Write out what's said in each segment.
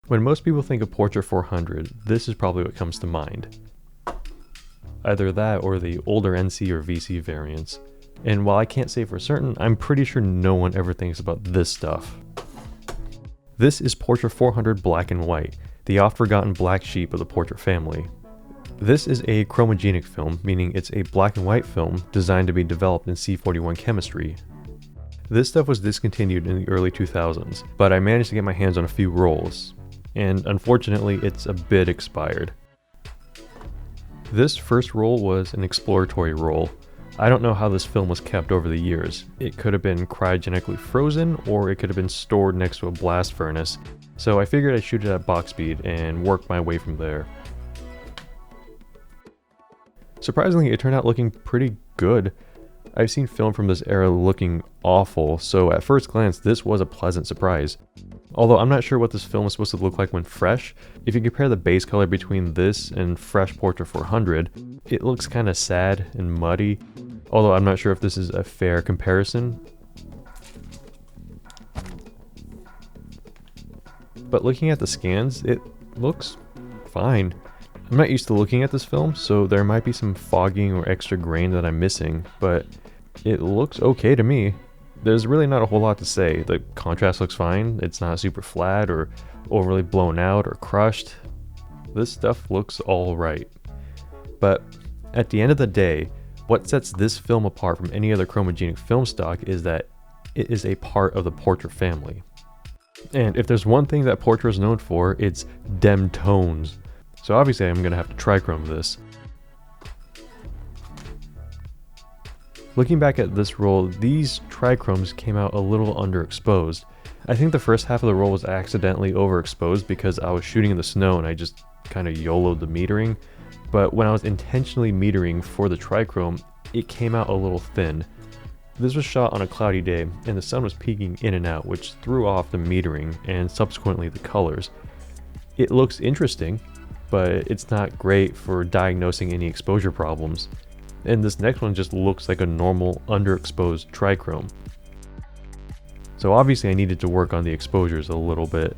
When most people think of Portra 400, this is probably what comes to mind. Either that or the older NC or VC variants. And while I can't say for certain, I'm pretty sure no one ever thinks about this stuff. This is Portra 400 black and white, the oft-forgotten black sheep of the Portra family. This is a chromogenic film, meaning it's a black and white film designed to be developed in C41 chemistry. This stuff was discontinued in the early 2000s, but I managed to get my hands on a few rolls, and unfortunately it's a bit expired. This first roll was an exploratory roll. I don't know how this film was kept over the years. It could have been cryogenically frozen, or it could have been stored next to a blast furnace, so I figured I'd shoot it at box speed and work my way from there. Surprisingly, it turned out looking pretty good. I've seen film from this era looking awful, so at first glance this was a pleasant surprise. Although I'm not sure what this film is supposed to look like when fresh. If you compare the base color between this and fresh Portra 400, it looks kinda sad and muddy, although I'm not sure if this is a fair comparison. But looking at the scans, it looks fine. I'm not used to looking at this film, so there might be some fogging or extra grain that I'm missing, but it looks okay to me. There's really not a whole lot to say. The contrast looks fine, it's not super flat or overly blown out or crushed. This stuff looks alright. But at the end of the day, what sets this film apart from any other chromogenic film stock is that it is a part of the Portra family. And if there's one thing that Portra is known for, it's dem tones. So obviously I'm going to have to trichrome this. Looking back at this roll, these trichromes came out a little underexposed. I think the first half of the roll was accidentally overexposed because I was shooting in the snow and I just kind of YOLO'd the metering. But when I was intentionally metering for the trichrome, it came out a little thin. This was shot on a cloudy day and the sun was peeking in and out, which threw off the metering and subsequently the colors. It looks interesting, but it's not great for diagnosing any exposure problems. And this next one just looks like a normal underexposed trichrome. So obviously I needed to work on the exposures a little bit.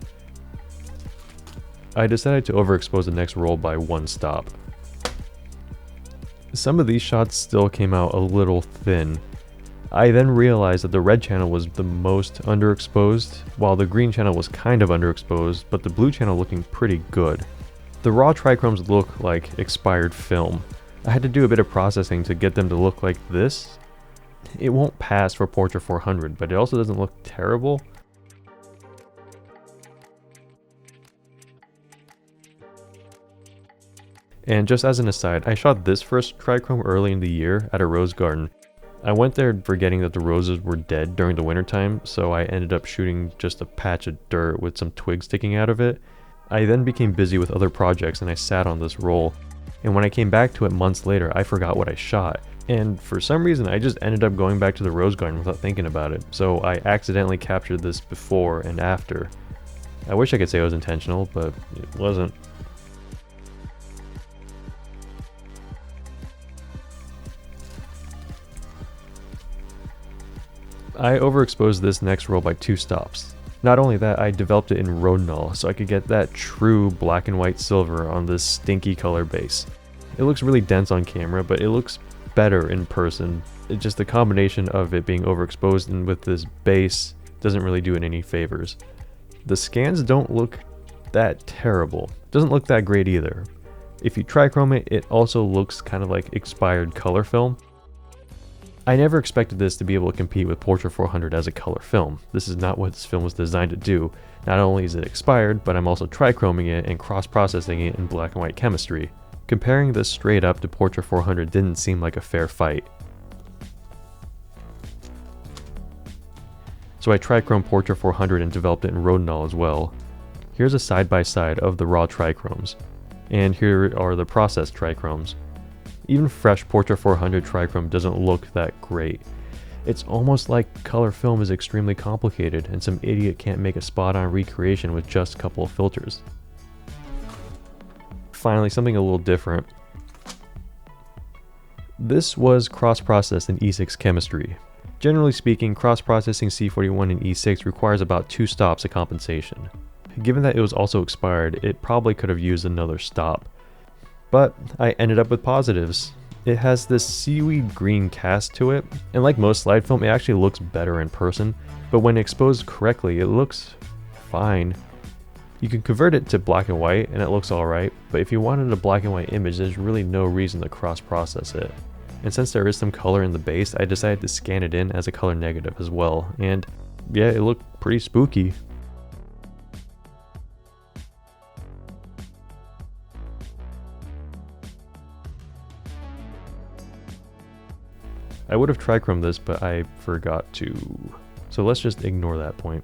I decided to overexpose the next roll by one stop. Some of these shots still came out a little thin. I then realized that the red channel was the most underexposed, while the green channel was kind of underexposed, but the blue channel looking pretty good. The raw trichromes look like expired film. I had to do a bit of processing to get them to look like this. It won't pass for Portra 400, but it also doesn't look terrible. And just as an aside, I shot this first trichrome early in the year at a rose garden. I went there forgetting that the roses were dead during the wintertime, so I ended up shooting just a patch of dirt with some twigs sticking out of it. I then became busy with other projects and I sat on this roll. And when I came back to it months later, I forgot what I shot. And for some reason, I just ended up going back to the rose garden without thinking about it. So I accidentally captured this before and after. I wish I could say it was intentional, but it wasn't. I overexposed this next roll by 2 stops. Not only that, I developed it in Rodinal so I could get that true black and white silver on this stinky color base. It looks really dense on camera, but it looks better in person. It's just the combination of it being overexposed and with this base doesn't really do it any favors. The scans don't look that terrible. Doesn't look that great either. If you trichrome it, it also looks kind of like expired color film. I never expected this to be able to compete with Portra 400 as a color film. This is not what this film was designed to do. Not only is it expired, but I'm also trichroming it and cross-processing it in black and white chemistry. Comparing this straight up to Portra 400 didn't seem like a fair fight. So I trichromed Portra 400 and developed it in Rodinal as well. Here's a side-by-side of the raw trichromes. And here are the processed trichromes. Even fresh Portra 400 trichrome doesn't look that great. It's almost like color film is extremely complicated and some idiot can't make a spot-on recreation with just a couple of filters. Finally, something a little different. This was cross-processed in E6 chemistry. Generally speaking, cross-processing C41 and E6 requires about 2 stops of compensation. Given that it was also expired, it probably could have used another stop. But I ended up with positives. It has this seaweed green cast to it, and like most slide film, it actually looks better in person, but when exposed correctly, it looks fine. You can convert it to black and white and it looks alright, but if you wanted a black and white image, there's really no reason to cross-process it. And since there is some color in the base, I decided to scan it in as a color negative as well, and yeah, it looked pretty spooky. I would have trichromed this, but I forgot to, so let's just ignore that point.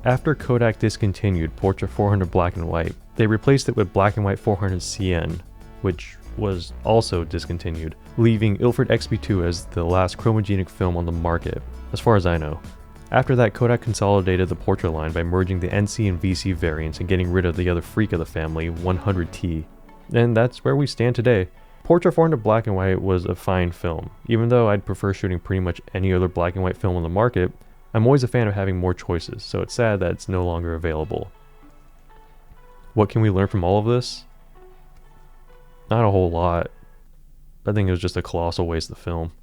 After Kodak discontinued Portra 400 black and white, they replaced it with black and white 400 CN, which was also discontinued, leaving Ilford XP2 as the last chromogenic film on the market, as far as I know. After that, Kodak consolidated the Portra line by merging the NC and VC variants and getting rid of the other freak of the family, 100T. And that's where we stand today. Portra 400 black and white was a fine film. Even though I'd prefer shooting pretty much any other black and white film on the market, I'm always a fan of having more choices, so it's sad that it's no longer available. What can we learn from all of this? Not a whole lot. I think it was just a colossal waste of film.